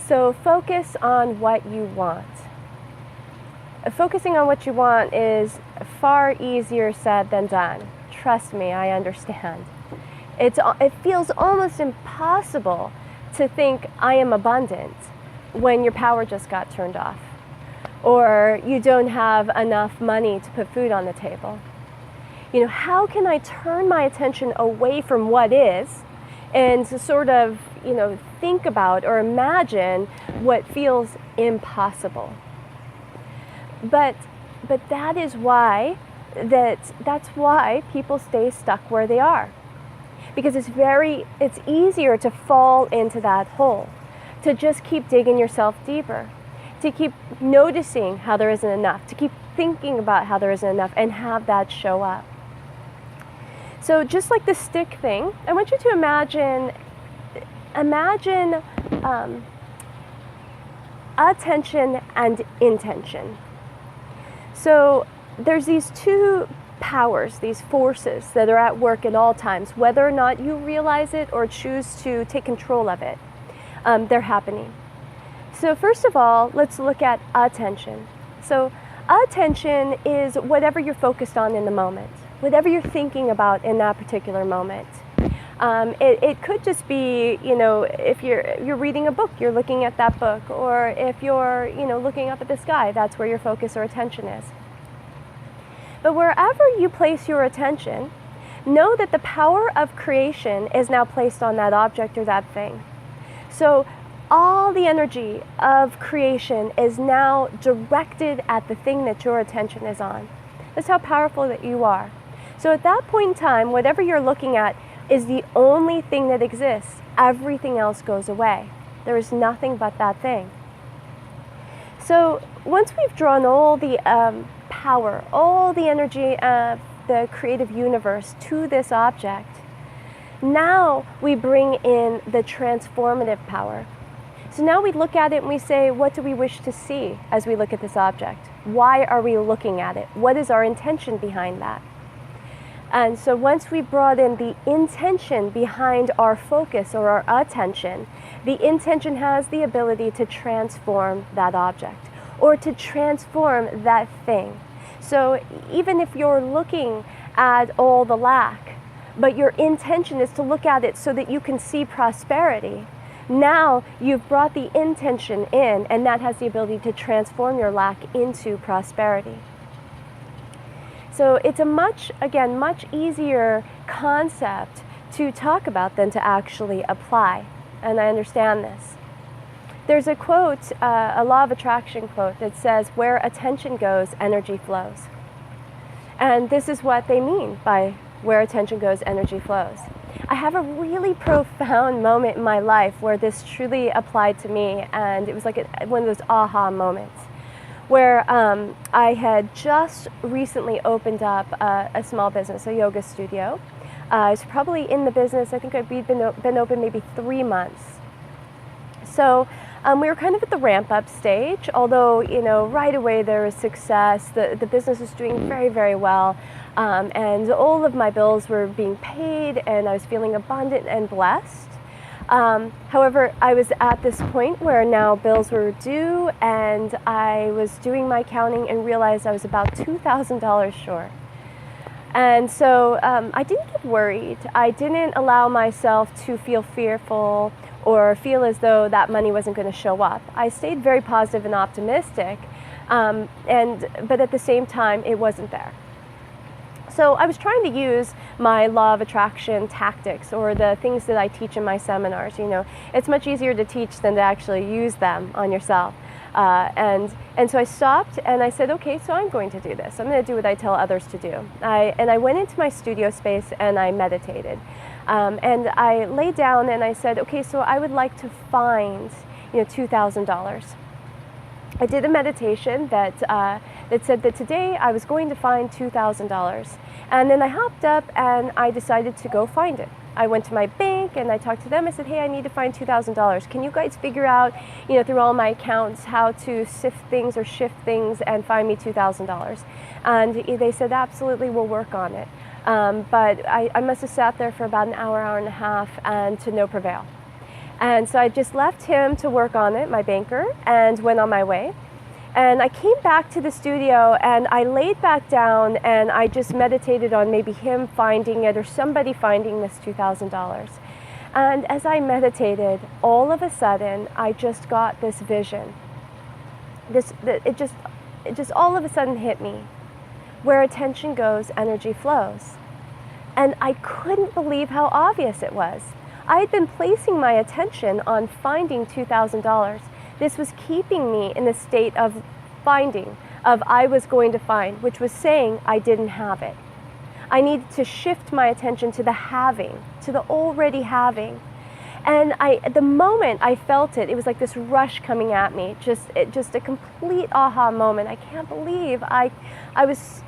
So focus on what you want. Focusing on what you want is far easier said than done. Trust me, I understand. It feels almost impossible to think I am abundant when your power just got turned off, or you don't have enough money to put food on the table. You know, how can I turn my attention away from what is and to sort of, think about or imagine what feels impossible? But that is why that's why people stay stuck where they are. Because it's easier to fall into that hole, to just keep digging yourself deeper, to keep noticing how there isn't enough, to keep thinking about how there isn't enough and have that show up. So just like the stick thing, I want you to imagine attention and intention. So there's these two powers, these forces that are at work at all times, whether or not you realize it or choose to take control of it. They're happening. So first of all, let's look at attention. So attention is whatever you're focused on in the moment, whatever you're thinking about in that particular moment. It could just be, if you're reading a book, you're looking at that book, or if you're, looking up at the sky, that's where your focus or attention is. But wherever you place your attention, know that the power of creation is now placed on that object or that thing. So all the energy of creation is now directed at the thing that your attention is on. That's how powerful that you are. So at that point in time, whatever you're looking at is the only thing that exists. Everything else goes away. There is nothing but that thing. So once we've drawn all the power, all the energy of the creative universe to this object, now we bring in the transformative power. So now we look at it and we say, what do we wish to see as we look at this object? Why are we looking at it? What is our intention behind that? And so once we brought in the intention behind our focus or our attention, the intention has the ability to transform that object or to transform that thing. So even if you're looking at all the lack, but your intention is to look at it so that you can see prosperity, now you've brought the intention in, and that has the ability to transform your lack into prosperity. So it's a much easier concept to talk about than to actually apply, and I understand this. There's a quote, a law of attraction quote that says, where attention goes, energy flows. And this is what they mean by where attention goes, energy flows. I have a really profound moment in my life where this truly applied to me, and it was like one of those aha moments where I had just recently opened up a small business, a yoga studio. I was probably in the business, I think we'd been open maybe 3 months. So we were kind of at the ramp-up stage, although, right away there was success. The business was doing very, very well, and all of my bills were being paid, and I was feeling abundant and blessed. However, I was at this point where now bills were due, and I was doing my accounting and realized I was about $2,000 short. And so I didn't get worried. I didn't allow myself to feel fearful or feel as though that money wasn't going to show up. I stayed very positive and optimistic, but at the same time, it wasn't there. So I was trying to use my law of attraction tactics, or the things that I teach in my seminars. It's much easier to teach than to actually use them on yourself. And so I stopped and I said, okay, so I'm going to do this. I'm going to do what I tell others to do. And I went into my studio space and I meditated. And I lay down and I said, okay, so I would like to find, $2,000. I did a meditation that said that today I was going to find $2,000. And then I hopped up and I decided to go find it. I went to my bank and I talked to them. I said, hey, I need to find $2,000. Can you guys figure out, through all my accounts, how to sift things or shift things and find me $2,000? And they said, absolutely, we'll work on it. But I must have sat there for about an hour and a half, and to no prevail. And so I just left him to work on it, my banker, and went on my way. And I came back to the studio and I laid back down and I just meditated on maybe him finding it or somebody finding this $2,000. And as I meditated, all of a sudden, I just got this vision. It just all of a sudden hit me. Where attention goes, energy flows. And I couldn't believe how obvious it was. I had been placing my attention on finding $2,000. This was keeping me in the state of finding, of I was going to find, which was saying I didn't have it. I needed to shift my attention to the having, to the already having. And the moment I felt it, it was like this rush coming at me, just a complete aha moment. I can't believe I was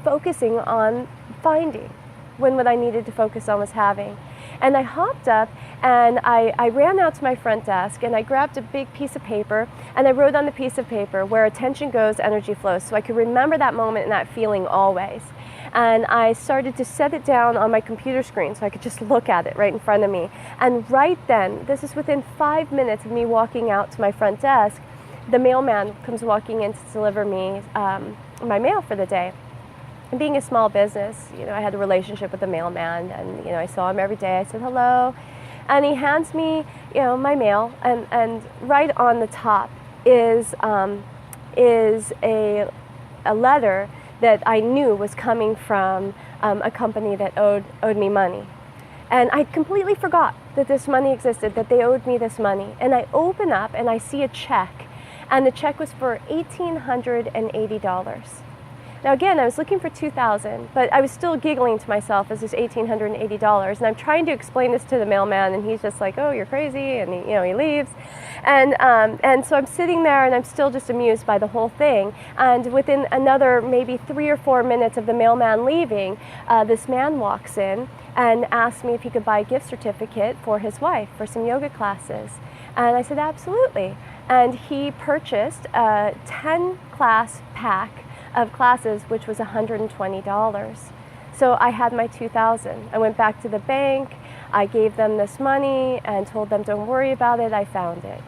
focusing on finding when what I needed to focus on was having. And I hopped up and I ran out to my front desk and I grabbed a big piece of paper and I wrote on the piece of paper, where attention goes, energy flows, so I could remember that moment and that feeling always. And I started to set it down on my computer screen so I could just look at it right in front of me. And right then, this is within 5 minutes of me walking out to my front desk, the mailman comes walking in to deliver me my mail for the day. And being a small business, I had a relationship with the mailman, and I saw him every day. I said hello, and he hands me my mail, and right on the top is a letter that I knew was coming from a company that owed me money. And I completely forgot that this money existed, that they owed me this money. And I open up and I see a check, and the check was for $1,880. Now again, I was looking for $2,000, but I was still giggling to myself as this $1,880, and I'm trying to explain this to the mailman, and he's just like, "Oh, you're crazy," and he leaves, and so I'm sitting there, and I'm still just amused by the whole thing. And within another maybe 3 or 4 minutes of the mailman leaving, this man walks in and asks me if he could buy a gift certificate for his wife for some yoga classes, and I said absolutely. And he purchased a 10-class pack of classes, which was $120. So I had my $2,000. I went back to the bank, I gave them this money and told them, don't worry about it, I found it.